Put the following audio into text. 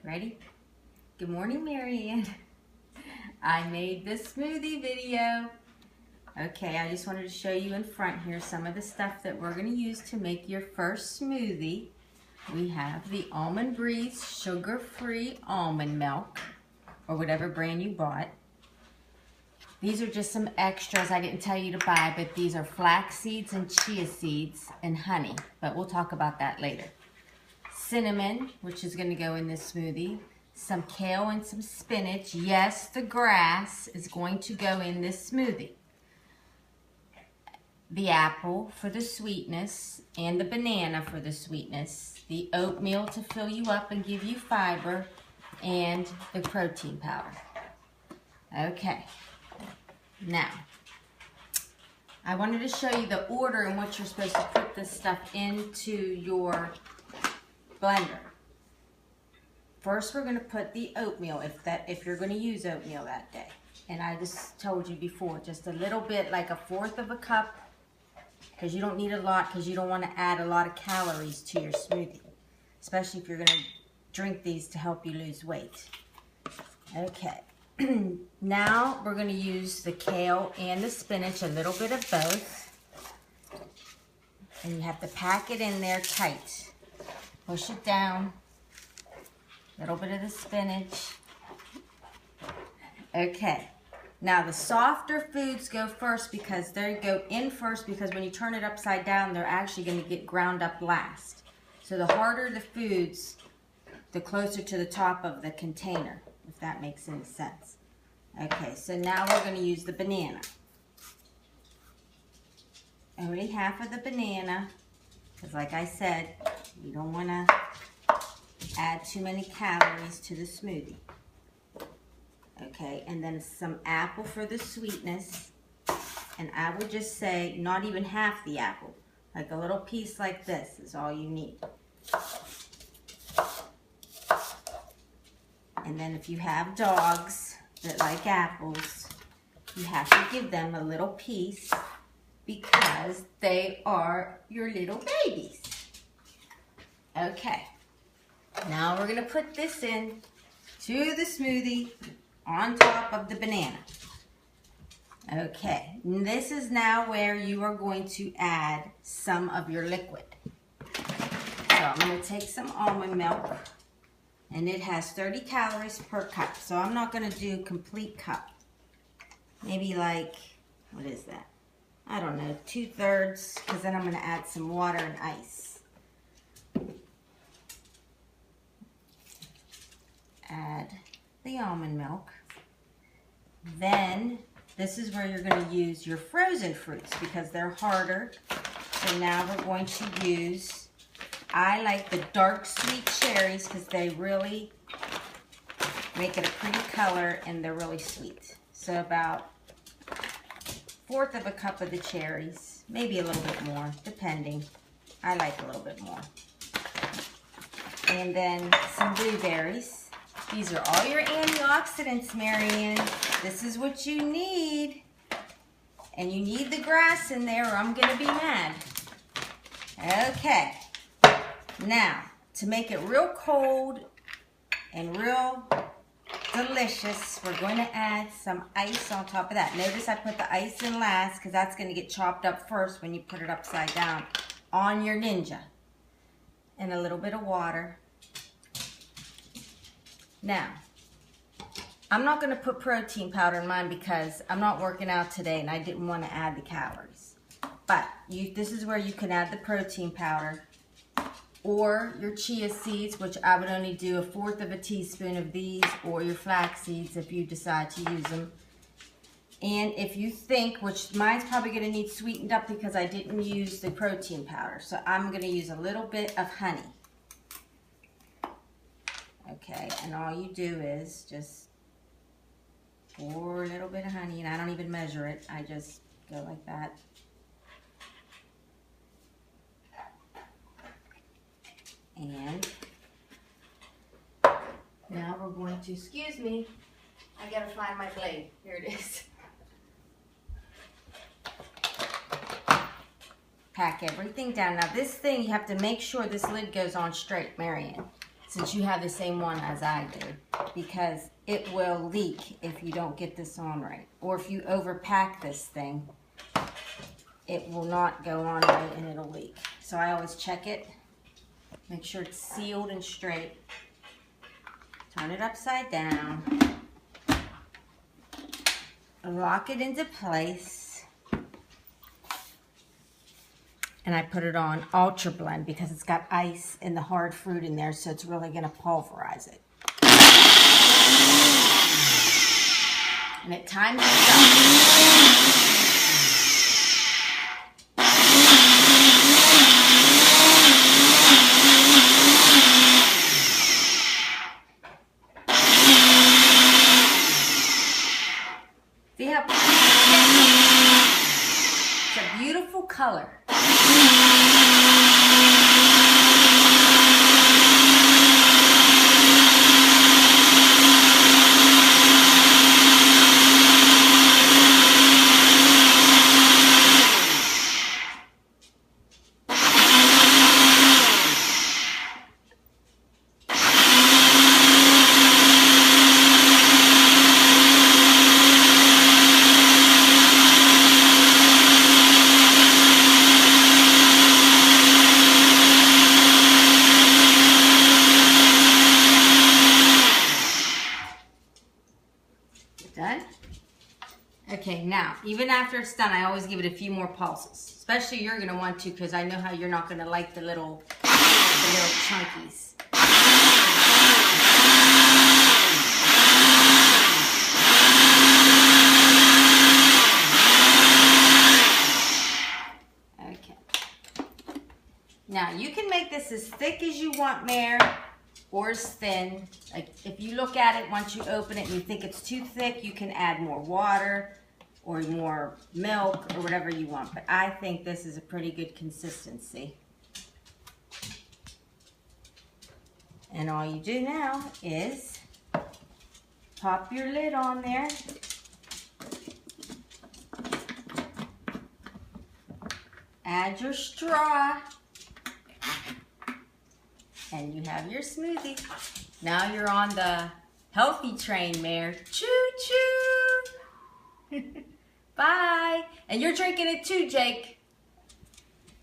Ready? Good morning, Marianne. I made this smoothie video. Okay, I just wanted to show you in front here some of the stuff that we're going to use to make your first smoothie. We have the Almond Breeze sugar-free almond milk, or whatever brand you bought. These are just some extras I didn't tell you to buy, but these are flax seeds and chia seeds and honey, but we'll talk about that later. Cinnamon, which is going to go in this smoothie. Some kale and some spinach. Yes, the grass is going to go in this smoothie. The apple for the sweetness and the banana for the sweetness. The oatmeal to fill you up and give you fiber, and the protein powder. Okay. Now, I wanted to show you the order in which you're supposed to put this stuff into your blender. First, we're going to put the oatmeal, if you're going to use oatmeal that day. And I just told you before, just a little bit, like 1/4 of a cup, because you don't need a lot, because you don't want to add a lot of calories to your smoothie, especially if you're going to drink these to help you lose weight. Okay. Now we're going to use the kale and the spinach, a little bit of both. And you have to pack it in there tight. Push it down. A little bit of the spinach. Okay. Now the softer foods go first because they go in first, because when you turn it upside down, they're actually going to get ground up last. So the harder the foods, the closer to the top of the container, if that makes any sense. Okay, so now we're going to use the banana. Only half of the banana, because like I said, you don't want to add too many calories to the smoothie. Okay, and then some apple for the sweetness. And I would just say not even half the apple. Like a little piece like this is all you need. And then if you have dogs that like apples, you have to give them a little piece because they are your little babies. Okay. Now we're going to put this in to the smoothie on top of the banana. Okay, and this is now where you are going to add some of your liquid. So I'm going to take some almond milk, and it has 30 calories per cup. So I'm not going to do complete cup. Maybe like, what is that? I don't know, 2/3, because then I'm going to add some water and ice. Add the almond milk. Then this is where you're going to use your frozen fruits because they're harder. So now we're going to use, I like the dark sweet cherries because they really make it a pretty color and they're really sweet. So about 1/4 of a cup of the cherries, maybe a little bit more, depending. I like a little bit more. And then some blueberries. These are all your antioxidants, Marianne. This is what you need. And you need the grass in there or I'm going to be mad. Okay. Now, to make it real cold and real delicious, we're going to add some ice on top of that. Notice I put the ice in last because that's going to get chopped up first when you put it upside down on your Ninja. And a little bit of water. Now, I'm not going to put protein powder in mine because I'm not working out today and I didn't want to add the calories. But this is where you can add the protein powder or your chia seeds, which I would only do 1/4 of a teaspoon of these, or your flax seeds if you decide to use them. And if you think, which mine's probably going to need sweetened up because I didn't use the protein powder. So I'm going to use a little bit of honey. Okay, and all you do is just pour a little bit of honey, and I don't even measure it. I just go like that. And now we're going to, excuse me, I gotta find my blade. Here it is. Pack everything down. Now this thing, you have to make sure this lid goes on straight, Marianne. since you have the same one as I do, because it will leak if you don't get this on right. Or if you overpack this thing, it will not go on right and it'll leak. So I always check it, make sure it's sealed and straight. Turn it upside down, lock it into place, and I put it on Ultra Blend because it's got ice and the hard fruit in there, so it's really going to pulverize it. And it times itself. See how it's a beautiful color. Done? Okay, now, even after it's done, I always give it a few more pulses. Especially you're going to want to, because I know how you're not going to like the little chunkies. Okay. Now, you can make this as thick as you want, Mare, or as thin. Like, if you look at it, once you open it and you think it's too thick, you can add more water or more milk or whatever you want. But I think this is a pretty good consistency. And all you do now is pop your lid on there. Add your straw. And you have your smoothie. Now you're on the healthy train, Mare. Choo-choo. Bye. And you're drinking it too, Jake.